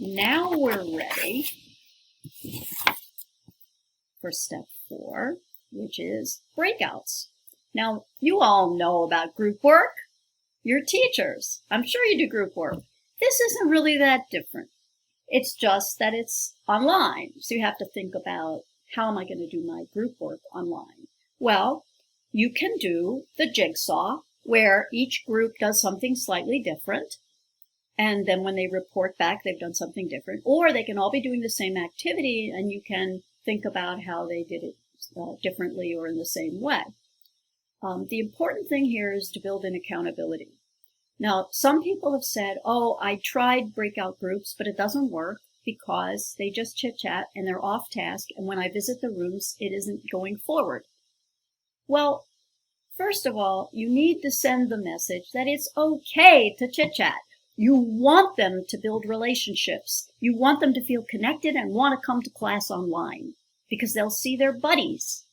Now we're ready for step 4, which is breakouts. Now, you all know about group work. You're teachers. I'm sure you do group work. This isn't really that different. It's just that it's online. So you have to think about, how am I going to do my group work online? Well, you can do the jigsaw, where each group does something slightly different. And then when they report back, they've done something different. Or they can all be doing the same activity, and you can think about how they did it differently or in the same way. The important thing here is to build in accountability. Now, some people have said, oh, I tried breakout groups, but it doesn't work because they just chit-chat and they're off task. And when I visit the rooms, it isn't going forward. Well, first of all, you need to send the message that it's okay to chit-chat. You want them to build relationships. You want them to feel connected and want to come to class online because they'll see their buddies.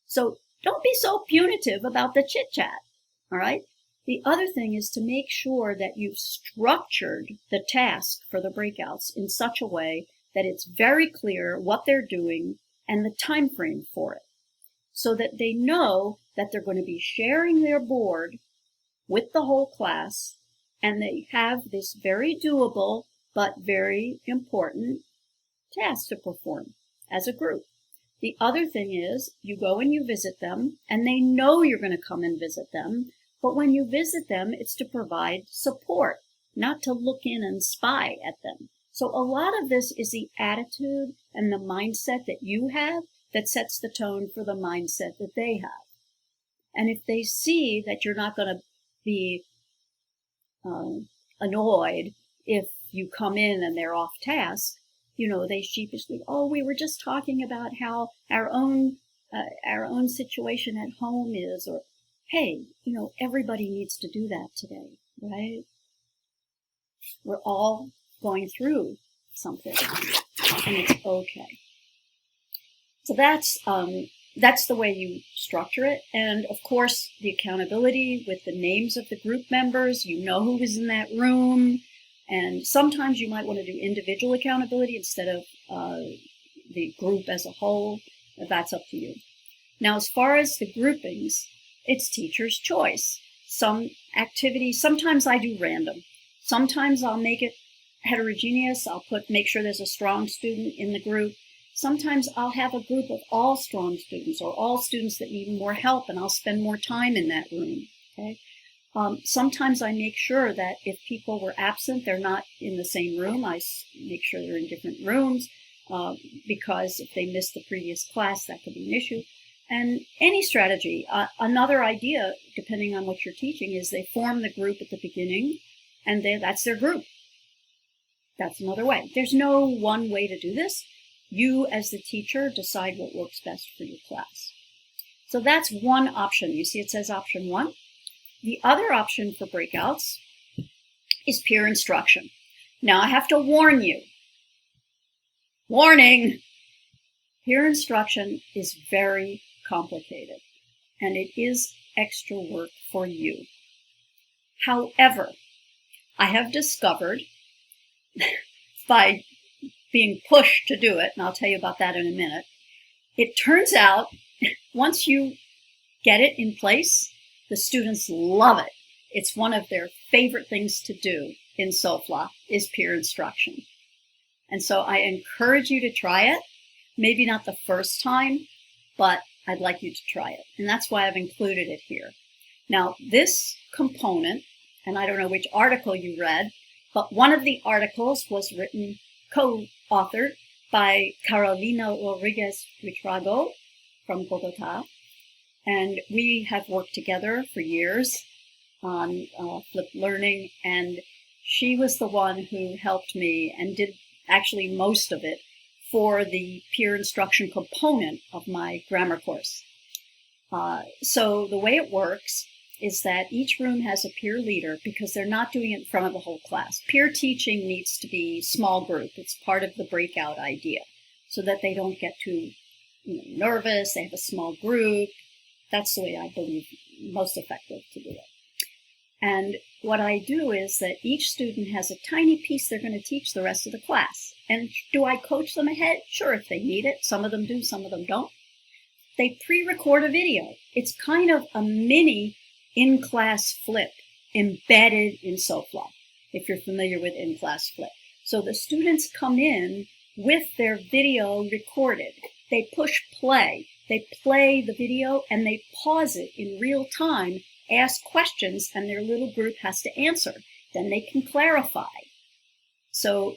So don't be so punitive about the chit-chat, all right? The other thing is to make sure that you've structured the task for the breakouts in such a way that it's very clear what they're doing and the time frame for it, so that they know that they're going to be sharing their board with the whole class, and they have this very doable but very important task to perform as a group. The other thing is you go and you visit them, and they know you're going to come and visit them. But when you visit them, it's to provide support, not to look in and spy at them. So a lot of this is the attitude and the mindset that you have that sets the tone for the mindset that they have. And if they see that you're not going to be annoyed if you come in and they're off task, you know, they sheepishly, oh, we were just talking about how our own situation at home is, or, hey, you know, everybody needs to do that today, right? We're all going through something, and it's okay. So that's the way you structure it. And of course, the accountability with the names of the group members, you know who was in that room. And sometimes you might want to do individual accountability instead of the group as a whole. That's up to you. Now, as far as the groupings, it's teacher's choice. Some activities, sometimes I do random. Sometimes I'll make it heterogeneous. I'll make sure there's a strong student in the group. Sometimes I'll have a group of all strong students or all students that need more help, and I'll spend more time in that room. Okay. Sometimes I make sure that if people were absent, they're not in the same room. I make sure they're in different rooms because if they missed the previous class, that could be an issue. And any strategy. Another idea, depending on what you're teaching, is they form the group at the beginning, and that's their group. That's another way. There's no one way to do this. You, as the teacher, decide what works best for your class. So that's one option. You see it says option 1. The other option for breakouts is peer instruction. Now, I have to warn you. Warning! Peer instruction is very complicated, and it is extra work for you. However, I have discovered by being pushed to do it, and I'll tell you about that in a minute, it turns out once you get it in place, the students love it. It's one of their favorite things to do in SOFLA is peer instruction. And so I encourage you to try it. Maybe not the first time, but I'd like you to try it. And that's why I've included it here. Now, this component, and I don't know which article you read, but one of the articles was written, co-authored by Carolina Rodriguez-Buitrago from Bogota. And we have worked together for years on flipped learning. And she was the one who helped me and did actually most of it for the peer instruction component of my grammar course. So the way it works is that each room has a peer leader because they're not doing it in front of the whole class. Peer teaching needs to be small group. It's part of the breakout idea so that they don't get too nervous. They have a small group. That's the way I believe most effective to do it. And what I do is that each student has a tiny piece they're going to teach the rest of the class. And do I coach them ahead? Sure, if they need it. Some of them do, some of them don't. They pre-record a video. It's kind of a mini in-class flip embedded in SOFLA, if you're familiar with in-class flip. So the students come in with their video recorded. They push play. They play the video and they pause it in real time, ask questions, and their little group has to answer. Then they can clarify. So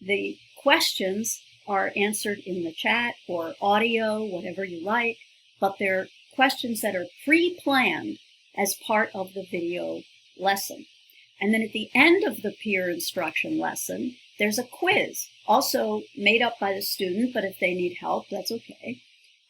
the questions are answered in the chat or audio, whatever you like, but they're questions that are pre-planned as part of the video lesson. And then at the end of the peer instruction lesson, there's a quiz, also made up by the student, but if they need help, that's okay.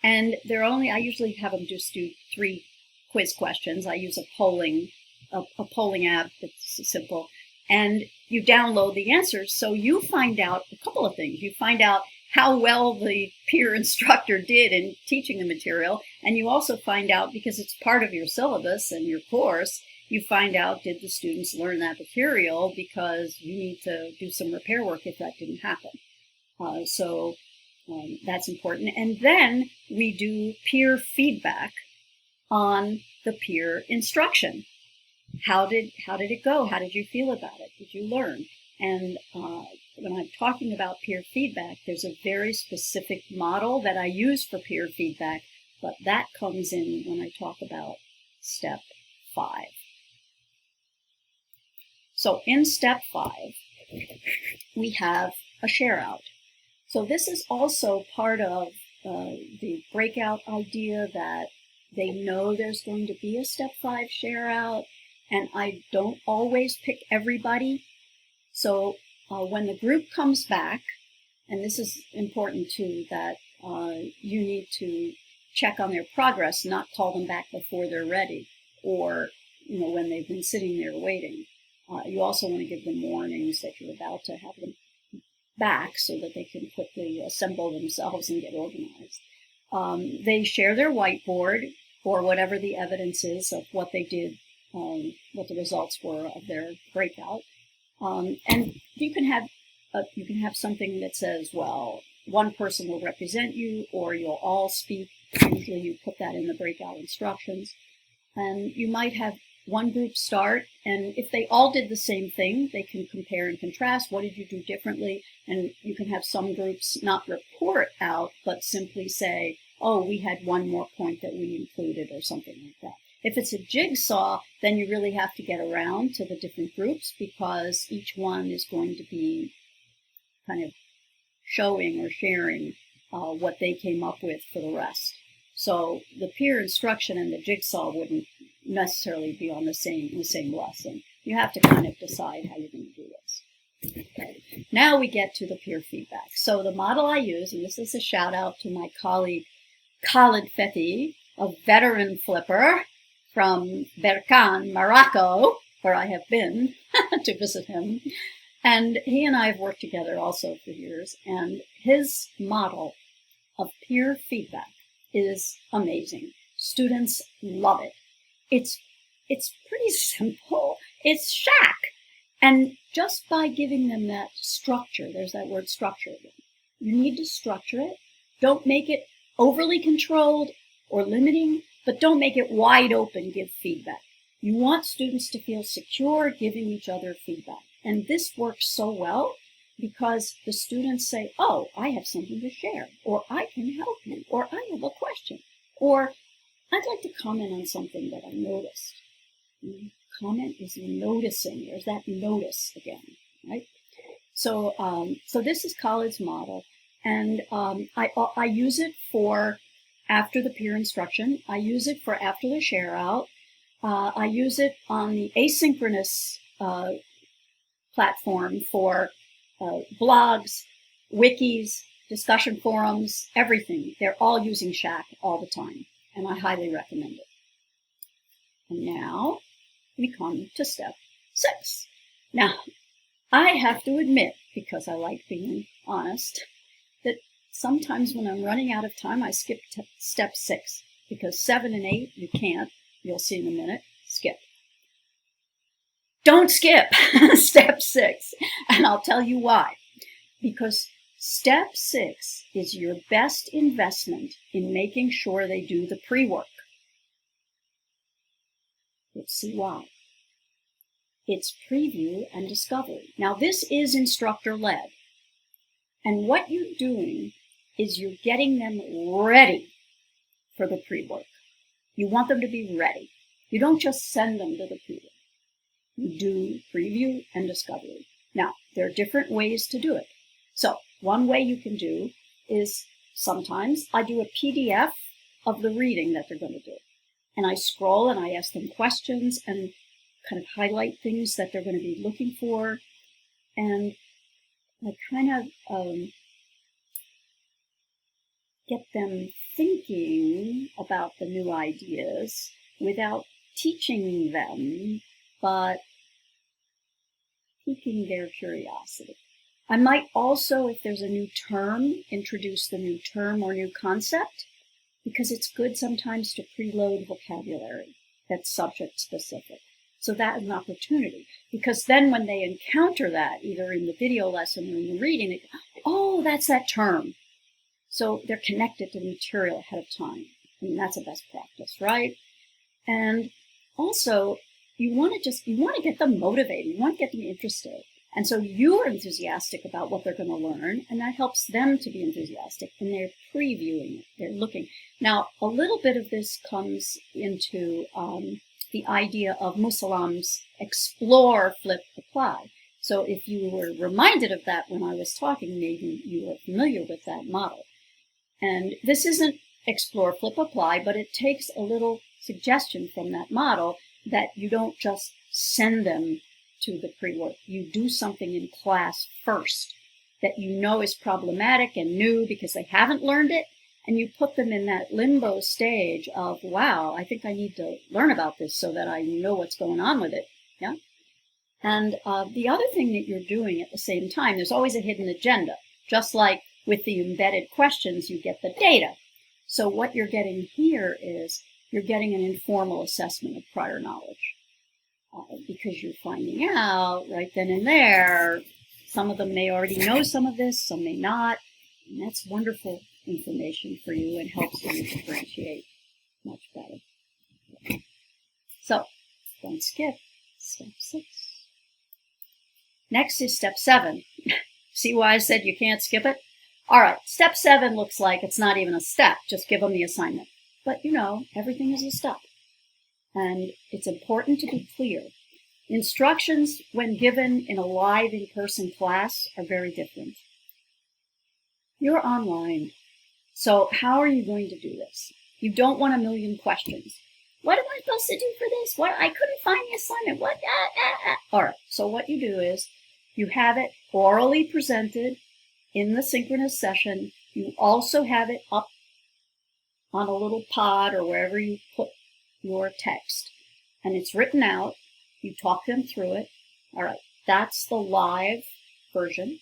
And I usually have them just do 3 quiz questions. I use a polling app that's simple. And you download the answers, so you find out a couple of things. You find out how well the peer instructor did in teaching the material, and you also find out, because it's part of your syllabus and your course, you find out, did the students learn that material, because you need to do some repair work if that didn't happen. That's important. And then we do peer feedback on the peer instruction. How did it go? How did you feel about it? Did you learn? And when I'm talking about peer feedback, there's a very specific model that I use for peer feedback, but that comes in when I talk about step 5. So in step 5, we have a share out. So this is also part of the breakout idea, that they know there's going to be a step 5 share out, and I don't always pick everybody. So when the group comes back, and this is important too, that you need to check on their progress, not call them back before they're ready, or when they've been sitting there waiting. You also want to give them warnings that you're about to have them back so that they can quickly assemble themselves and get organized. They share their whiteboard or whatever the evidence is of what they did, what the results were of their breakout. And you can have something that says, well, one person will represent you, or you'll all speak. Usually you put that in the breakout instructions. And you might have one group start, and if they all did the same thing, they can compare and contrast. What did you do differently? And you can have some groups not report out, but simply say, oh, we had one more point that we included, or something like that. If it's a jigsaw, then you really have to get around to the different groups, because each one is going to be kind of showing or sharing what they came up with for the rest. So the peer instruction and the jigsaw wouldn't necessarily be on the same lesson. You have to kind of decide how you're going to do this. Okay. Now we get to the peer feedback. So the model I use, and this is a shout out to my colleague Khalid Fethi, a veteran flipper from Berkane, Morocco, where I have been to visit him. And he and I have worked together also for years. And his model of peer feedback is amazing. Students love it. It's pretty simple. It's shack. And just by giving them that structure, there's that word structure again. You need to structure it. Don't make it overly controlled or limiting, but don't make it wide open, give feedback. You want students to feel secure giving each other feedback. And this works so well because the students say, oh, I have something to share, or I can help you, or I have a question, or I'd like to comment on something that I noticed. Comment is noticing. There's that notice again, right? So this is Khalid's model, and I use it for after the peer instruction. I use it for after the share out. I use it on the asynchronous platform for blogs, wikis, discussion forums, everything. They're all using Shack all the time, and I highly recommend it. And now we come to step 6. Now, I have to admit, because I like being honest, that sometimes when I'm running out of time, I skip step 6, because 7 and 8, you can't. You'll see in a minute. Skip. don't skip step 6. And I'll tell you why. Because step 6 is your best investment in making sure they do the pre-work. Let's see why. It's preview and discovery. Now, this is instructor-led. And what you're doing is you're getting them ready for the pre-work. You want them to be ready. You don't just send them to the pre-work. You do preview and discovery. Now, there are different ways to do it. So, one way you can do is sometimes I do a PDF of the reading that they're going to do. And I scroll and I ask them questions and kind of highlight things that they're going to be looking for. And I kind of get them thinking about the new ideas without teaching them, but piquing their curiosity. I might also, if there's a new term, introduce the new term or new concept, because it's good sometimes to preload vocabulary that's subject specific. So that is an opportunity, because then when they encounter that, either in the video lesson or in the reading, they go, oh, that's that term. So they're connected to the material ahead of time. I mean, that's a best practice, right? And also, you want to get them motivated. You want to get them interested. And so you're enthusiastic about what they're going to learn, and that helps them to be enthusiastic, and they're previewing it. They're looking. Now, a little bit of this comes into the idea of Musalam's explore, flip, apply. So if you were reminded of that when I was talking, maybe you are familiar with that model. And this isn't explore, flip, apply, but it takes a little suggestion from that model that you don't just send them to the pre-work. You do something in class first that you know is problematic and new because they haven't learned it, and you put them in that limbo stage of, wow, I think I need to learn about this so that I know what's going on with it. Yeah. And the other thing that you're doing at the same time, there's always a hidden agenda. Just like with the embedded questions, you get the data. So what you're getting here is you're getting an informal assessment of prior knowledge. Because you're finding out right then and there, some of them may already know some of this, some may not. And that's wonderful information for you and helps you differentiate much better. So, don't skip step 6. Next is step 7. See why I said you can't skip it? All right, step 7 looks like it's not even a step. Just give them the assignment. But you know, everything is a step. And it's important to be clear. Instructions, when given in a live in-person class, are very different. You're online. So how are you going to do this? You don't want a million questions. What am I supposed to do for this? What? I couldn't find the assignment. What? All right. So what you do is you have it orally presented in the synchronous session. You also have it up on a little pod or wherever you put your text. And it's written out. You talk them through it. All right. That's the live version.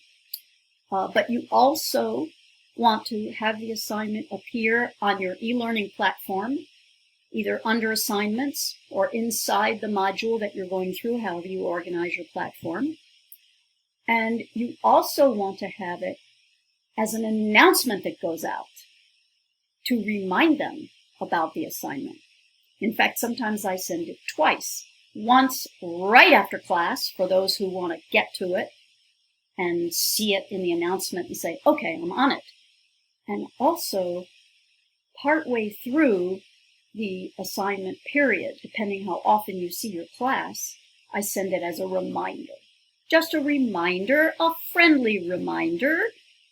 But you also want to have the assignment appear on your e-learning platform, either under assignments or inside the module that you're going through, however you organize your platform. And you also want to have it as an announcement that goes out to remind them about the assignment. In fact, sometimes I send it twice. Once right after class for those who want to get to it and see it in the announcement and say, okay, I'm on it. And also partway through the assignment period, depending how often you see your class, I send it as a reminder. Just a reminder, a friendly reminder.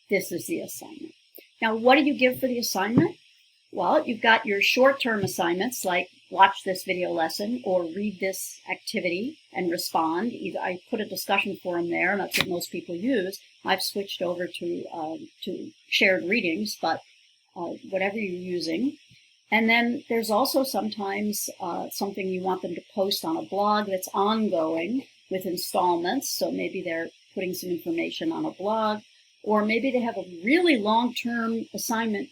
This is the assignment. Now, what do you give for the assignment? Well, you've got your short-term assignments like watch this video lesson or read this activity and respond. Either I put a discussion forum there, and that's what most people use. I've switched over to shared readings, but whatever you're using. And then there's also sometimes something you want them to post on a blog that's ongoing with installments. So maybe they're putting some information on a blog, or maybe they have a really long-term assignment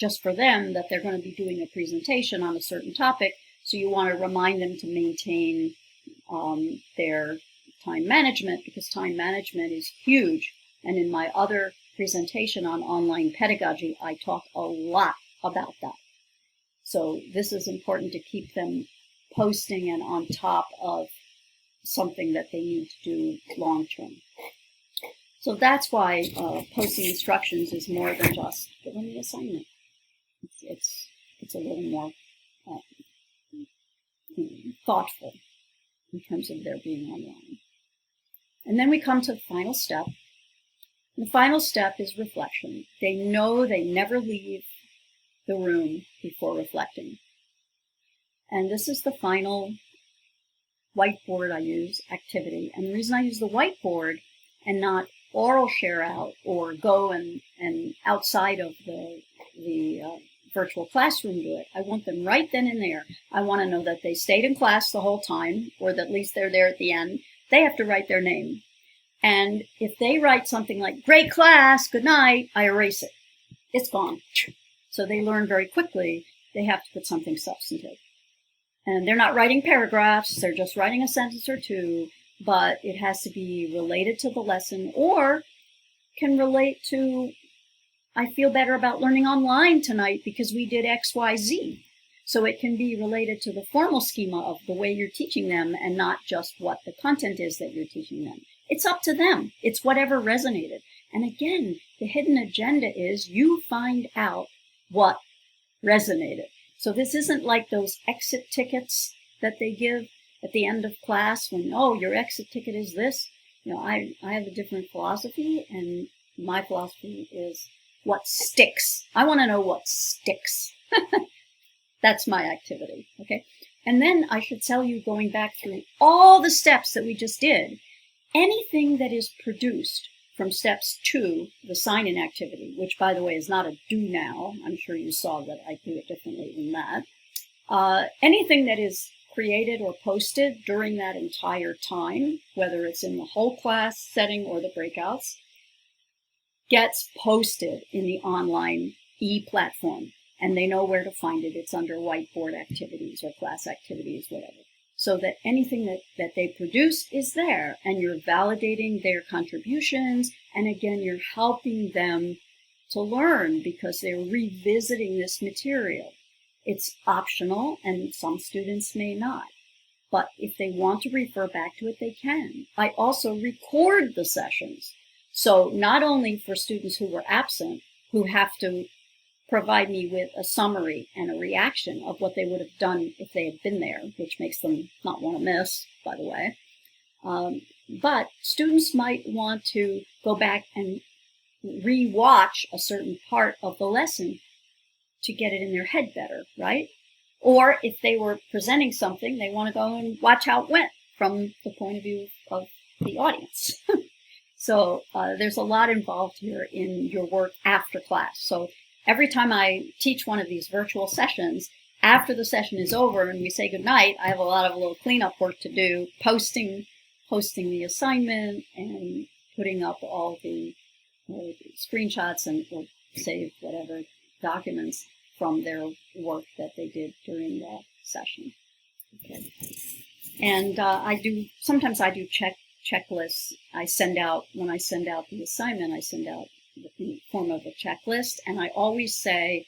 just for them that they're going to be doing a presentation on a certain topic. So you want to remind them to maintain their time management, because time management is huge. And in my other presentation on online pedagogy, I talk a lot about that. So this is important to keep them posting and on top of something that they need to do long term. So that's why posting instructions is more than just give them the assignment. It's a little more thoughtful in terms of their being online. And then we come to the final step. The final step is reflection. They know they never leave the room before reflecting. And this is the final whiteboard I use, activity. And the reason I use the whiteboard and not oral share out or go and outside of the virtual classroom do it, I want them right then and there. I want to know that they stayed in class the whole time, or that at least they're there at the end. They have to write their name. And if they write something like, great class, good night, I erase it. It's gone. So they learn very quickly they have to put something substantive. And they're not writing paragraphs, they're just writing a sentence or two, but it has to be related to the lesson or can relate to, I feel better about learning online tonight because we did X, Y, Z. So it can be related to the formal schema of the way you're teaching them and not just what the content is that you're teaching them. It's up to them. It's whatever resonated. And again, the hidden agenda is you find out what resonated. So this isn't like those exit tickets that they give at the end of class when, oh, your exit ticket is this. You know, I have a different philosophy, and my philosophy is what sticks. I want to know what sticks. That's my activity, okay? And then I should tell you, going back through all the steps that we just did, anything that is produced from steps 2, the sign-in activity, which, by the way, is not a do now. I'm sure you saw that I do it differently than that. Anything that is created or posted during that entire time, whether it's in the whole class setting or the breakouts, gets posted in the online e-platform, and they know where to find it. It's under whiteboard activities or class activities, whatever. So that anything that they produce is there, and you're validating their contributions, and again, you're helping them to learn because they're revisiting this material. It's optional, and some students may not. But if they want to refer back to it, they can. I also record the sessions. So not only for students who were absent, who have to provide me with a summary and a reaction of what they would have done if they had been there, which makes them not want to miss, by the way. But students might want to go back and re-watch a certain part of the lesson to get it in their head better, right? Or if they were presenting something, they want to go and watch how it went from the point of view of the audience. So there's a lot involved here in your work after class. So every time I teach one of these virtual sessions, after the session is over and we say goodnight, I have a lot of little cleanup work to do, posting the assignment and putting up all the screenshots and or save whatever documents from their work that they did during the session. Okay. And sometimes I do checklists. When I send out the assignment, I send out in the form of a checklist, and I always say,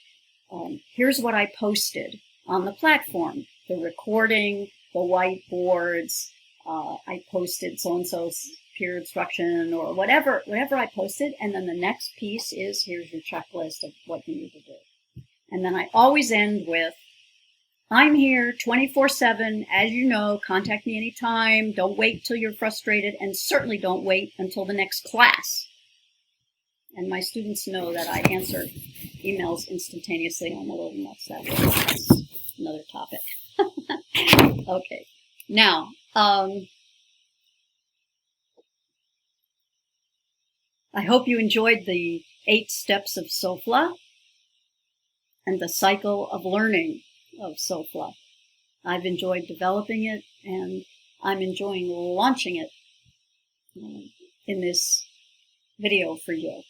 here's what I posted on the platform, the recording, the whiteboards, I posted so-and-so's peer instruction or whatever I posted, and then the next piece is, here's your checklist of what you need to do. And then I always end with, I'm here 24/7. As you know, contact me anytime. Don't wait till you're frustrated, and certainly don't wait until the next class. And my students know that I answer emails instantaneously. I'm a little nuts that way. That's another topic. Okay. Now, I hope you enjoyed the 8 steps of SOFLA and the cycle of learning of SOFLA. I've enjoyed developing it, and I'm enjoying launching it in this video for you.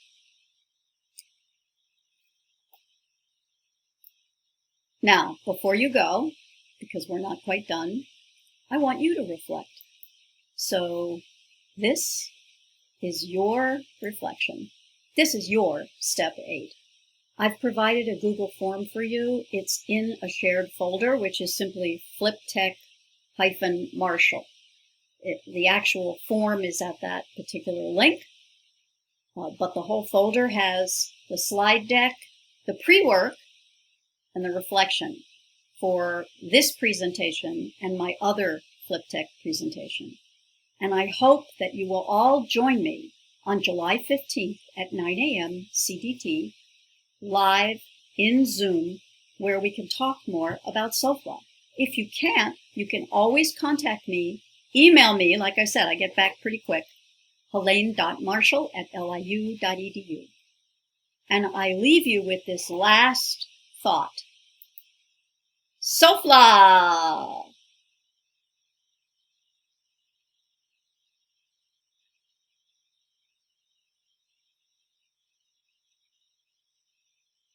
Now, before you go, because we're not quite done, I want you to reflect. So this is your reflection. This is your step 8. I've provided a Google form for you. It's in a shared folder, which is simply fliptech-marshall. The actual form is at that particular link, but the whole folder has the slide deck, the pre-work, and the reflection for this presentation and my other FlipTech presentation. And I hope that you will all join me on July 15th at 9 a.m. CDT, live in Zoom, where we can talk more about SOFLA. If you can't, you can always contact me. Email me. Like I said, I get back pretty quick. helene.marshall@liu.edu. And I leave you with this last thought. SOFLA!